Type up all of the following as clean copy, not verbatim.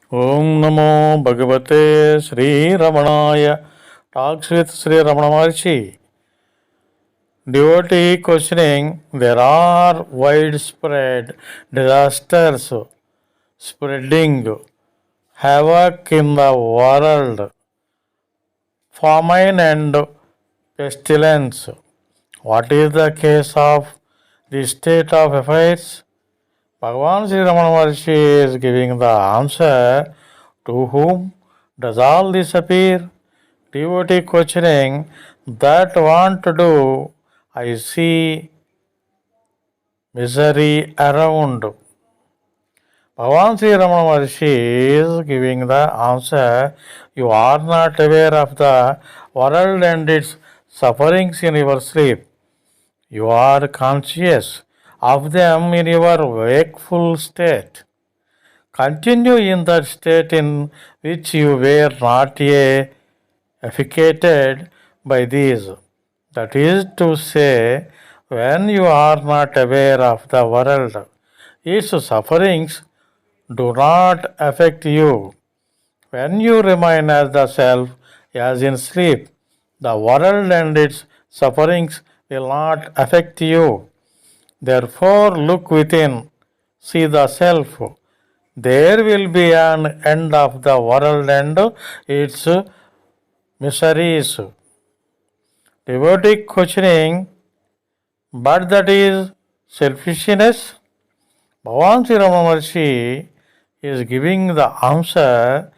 Om Namo Bhagavate Sri Ramanaya. Talks with Sri Ramana Maharshi. Devotee questioning: there are widespread disasters spreading havoc in the world, famine and pestilence. What is the case of the state of affairs? Bhagavan Sri Ramana Maharshi is giving the answer. To whom does all this appear? Devotee questioning: that want to do, I see misery around. Bhagavan Sri Ramana Maharshi is giving the answer. You are not aware of the world and its sufferings in your sleep. You are conscious of them in your wakeful state. Continue in that state in which you were not yet affected by these. That is to say, when you are not aware of the world, its sufferings do not affect you. When you remain as the self, as in sleep, the world and its sufferings will not affect you. Therefore, look within, see the self. There will be an end of the world and its miseries. Devotee questioning, but that is selfishness? Bhagavan Sri Ramana Maharshi is giving the answer.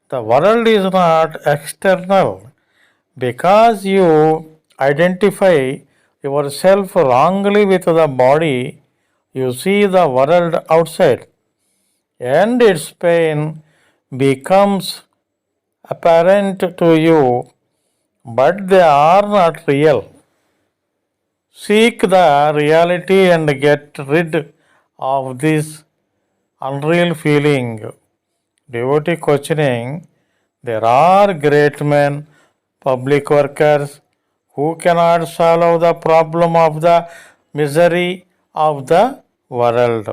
The world is not external. Because you identify yourself wrongly with the body, you see the world outside, and its pain becomes apparent to you, but they are not real. Seek the reality and get rid of this unreal feeling. Devotee questioning, there are great men, public workers, who cannot solve the problem of the misery of the world.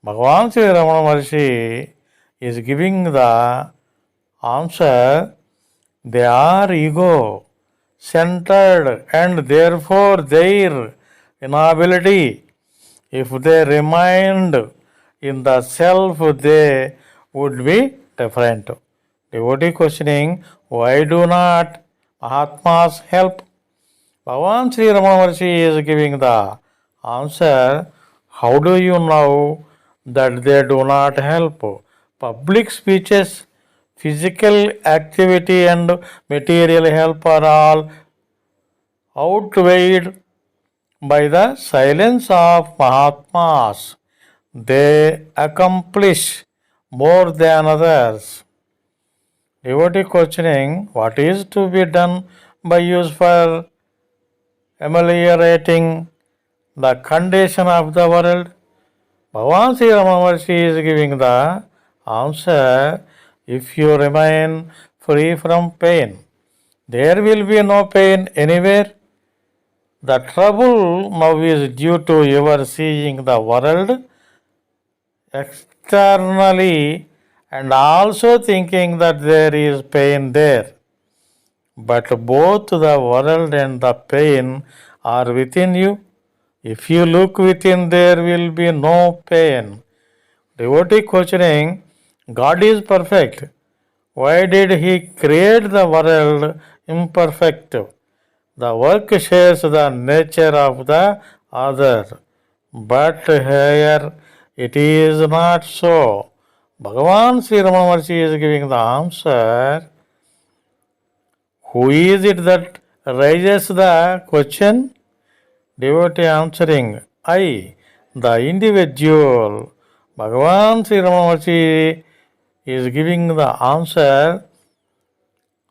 Bhagavan Sri Ramana Maharshi is giving the answer. They are ego centered, and therefore their inability, if they remained in the self, they would be different. Devotee questioning, why do not Mahatmas help? Bhagavan Sri Ramana Maharshi is giving the answer. How do you know that they do not help? Public speeches, physical activity, and material help are all outweighed by the silence of Mahatmas. They accomplish more than others. Devotee questioning, what is to be done by use for ameliorating the condition of the world? Bhagavan Sri Ramana Maharshi is giving the answer. If you remain free from pain, there will be no pain anywhere. The trouble now is due to your seeing the world externally and also thinking that there is pain there. But both the world and the pain are within you. If you look within, there will be no pain. Devotee questioning, God is perfect. Why did He create the world imperfect? The work shares the nature of the other. But here it is not so. Bhagavan Sri Ramana Maharshi is giving the answer. Who is it that raises the question? Devotee answering, I, the individual. Bhagavan Sri Ramana Maharshi is giving the answer.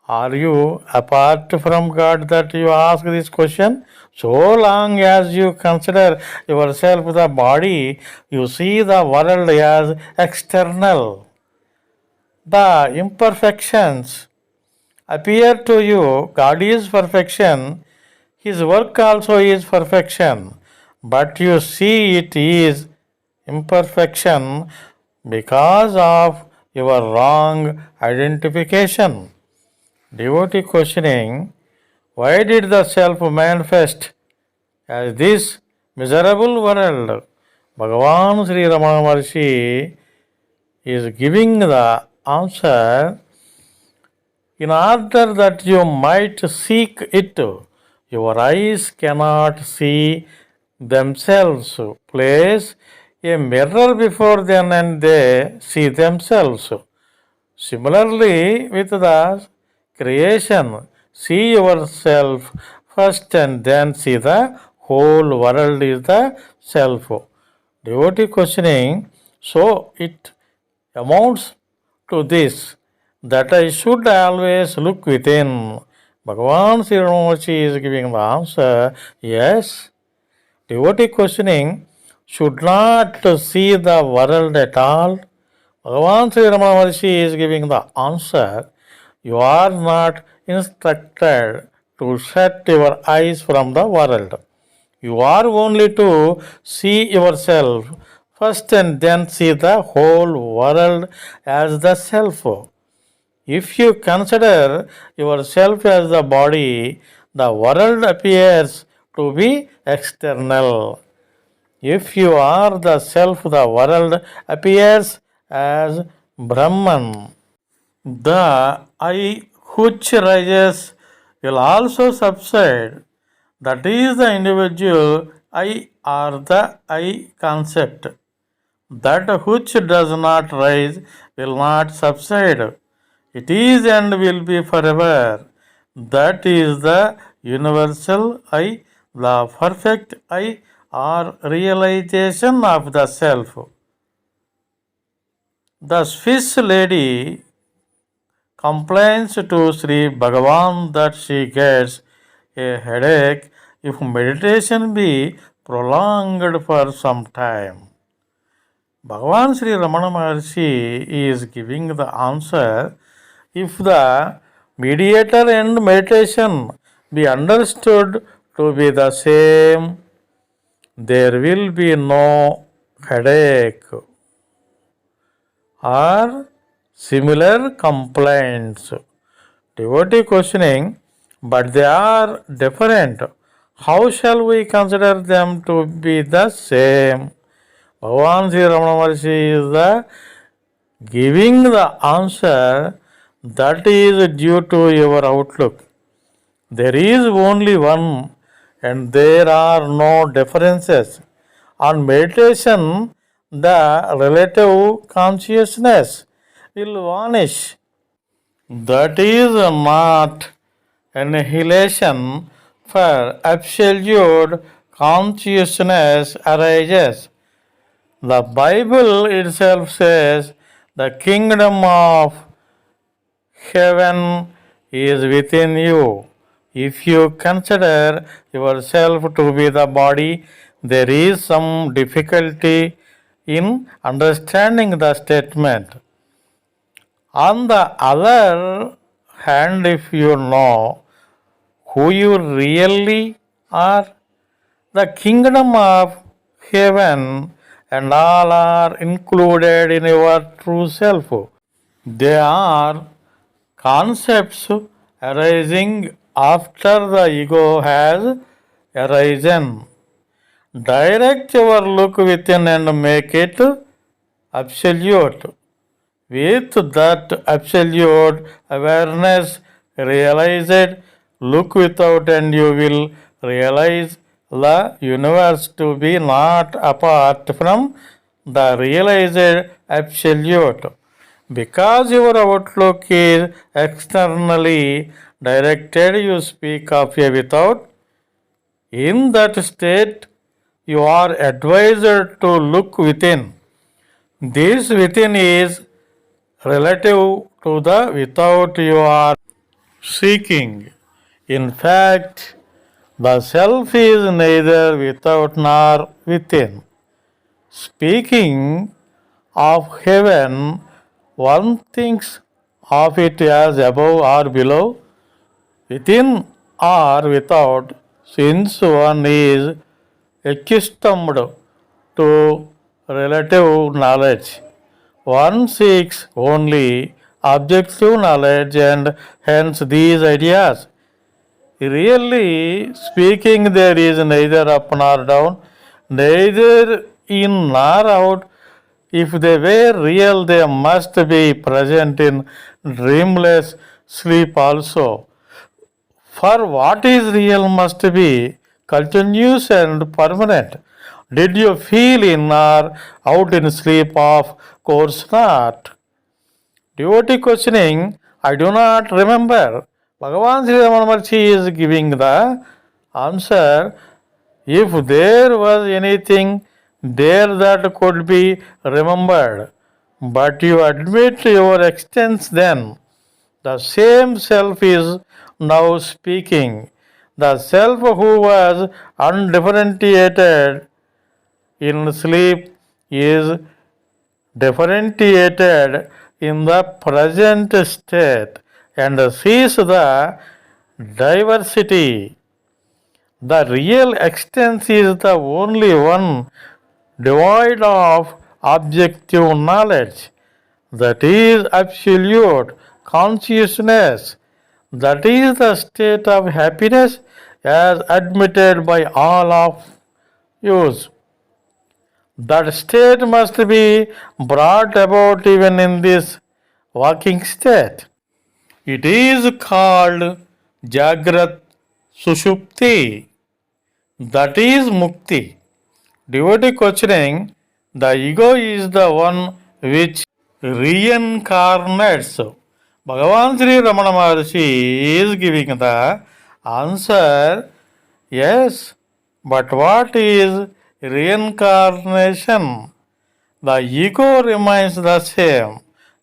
Are you apart from God that you ask this question? So long as you consider yourself the body, you see the world as external. The imperfections appear to you. God is perfection. His work also is perfection. But you see it is imperfection because of your wrong identification. Devotee questioning, why did the self manifest as this miserable world? Bhagavan Sri Ramana Maharshi is giving the answer in order that you might seek it. Your eyes cannot see themselves. Place a mirror before them and they see themselves. Similarly, with the creation, see yourself first and then see the whole world is the self. Devotee questioning, so it amounts to this that I should always look within. Bhagavan Sri Ramanuja is giving the answer, yes. Devotee questioning, should not see the world at all. Bhagavan Sri Ramana Maharshi is giving the answer. You are not instructed to shut your eyes from the world. You are only to see yourself first and then see the whole world as the self. If you consider yourself as the body, the world appears to be external. If you are the self, the world appears as Brahman. The I which rises will also subside. That is the individual I or the I concept. That which does not rise will not subside. It is and will be forever. That is the universal I, the perfect I, or realization of the self. The Swiss lady complains to Sri Bhagavan that she gets a headache if meditation be prolonged for some time. Bhagavan Sri Ramana Maharshi is giving the answer, if the mediator and meditation be understood to be the same, there will be no headache or similar complaints. Devotee questioning, but they are different. How shall we consider them to be the same? Bhagavan Sri Ramana Maharshi is the giving the answer that is due to your outlook. There is only one and there are no differences. On meditation, the relative consciousness will vanish. That is not annihilation, for absolute consciousness arises. The Bible itself says the kingdom of heaven is within you. If you consider yourself to be the body, there is some difficulty in understanding the statement. On the other hand, if you know who you really are, the kingdom of heaven and all are included in your true self. They are concepts arising after the ego has arisen. Direct your look within and make it absolute. With that absolute awareness realized, look without and you will realize the universe to be not apart from the realized absolute. Because your outlook is externally directed, you speak of a without. In that state, you are advised to look within. This within is relative to the without you are seeking. In fact, the self is neither without nor within. Speaking of heaven, one thinks of it as above or below, within or without, since one is accustomed to relative knowledge. One seeks only objective knowledge and hence these ideas. Really speaking, there is neither up nor down, neither in nor out. If they were real, they must be present in dreamless sleep also. For what is real must be continuous and permanent. Did you feel in or out in sleep? Of course not. Devotee questioning, I do not remember. Bhagavan Sri Ramana Maharshi is giving the answer. If there was anything there that could be remembered, but you admit your existence then, the same self is now speaking. The self who was undifferentiated in sleep is differentiated in the present state and sees the diversity. The real existence is the only one devoid of objective knowledge. That is absolute consciousness. That is the state of happiness as admitted by all of us. That state must be brought about even in this waking state. It is called Jagrat Sushupti. That is Mukti. Devotee questioning, the ego is the one which reincarnates. Bhagavan Sri Ramana Maharshi is giving the answer, yes, but what is reincarnation? The ego remains the same.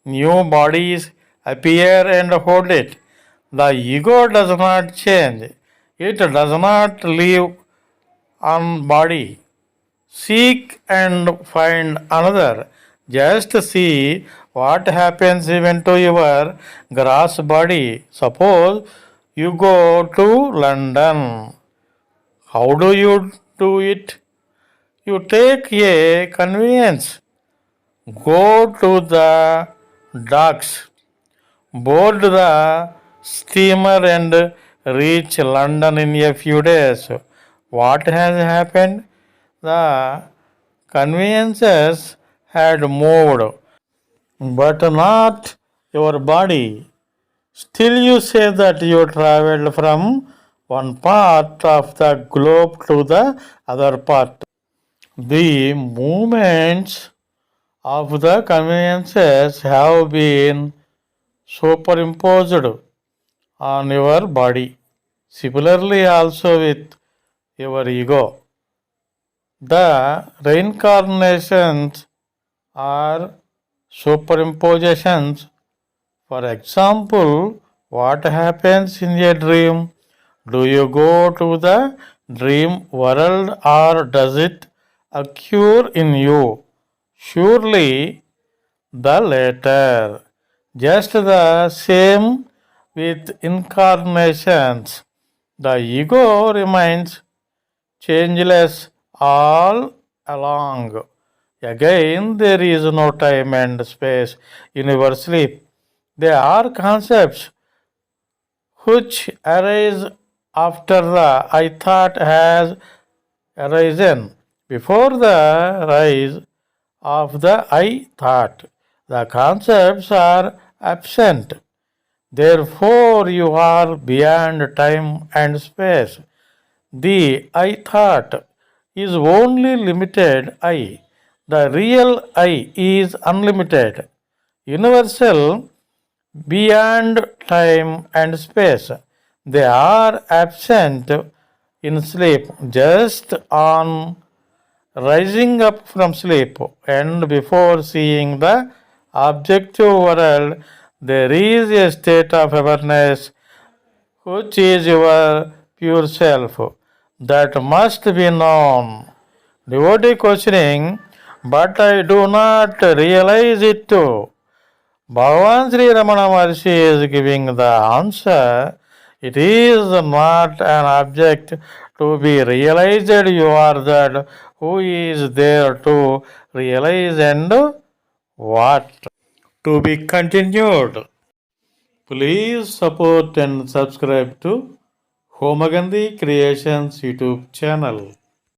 New bodies appear and hold it. The ego does not change. It does not live on body. Seek and find another. Just see what happens even to your grass body. Suppose you go to London. How do you do it? You take a conveyance. Go to the docks, board the steamer and reach London in a few days. What has happened? The conveyances had moved, but not your body. Still, you say that you traveled from one part of the globe to the other part. The movements of the conveyances have been superimposed on your body. Similarly, also with your ego. The reincarnations are superimpositions. For example, what happens in a dream? Do you go to the dream world or does it occur in you? Surely the latter. Just the same with incarnations. The ego remains changeless all along. Again, there is no time and space in your sleep. They are concepts which arise after the I thought has arisen. Before the rise of the I thought, the concepts are absent. Therefore, you are beyond time and space. The I thought is only limited I. The real I is unlimited, universal, beyond time and space. They are absent in sleep, just on rising up from sleep and before seeing the objective world, there is a state of awareness which is your pure self that must be known. Devotee questioning, but I do not realize it too. Bhagavan Sri Ramana Maharshi is giving the answer. It is not an object to be realized. You are that who is there to realize and What? To be continued. Please support and subscribe to HOMAGANDHI Creations YouTube channel.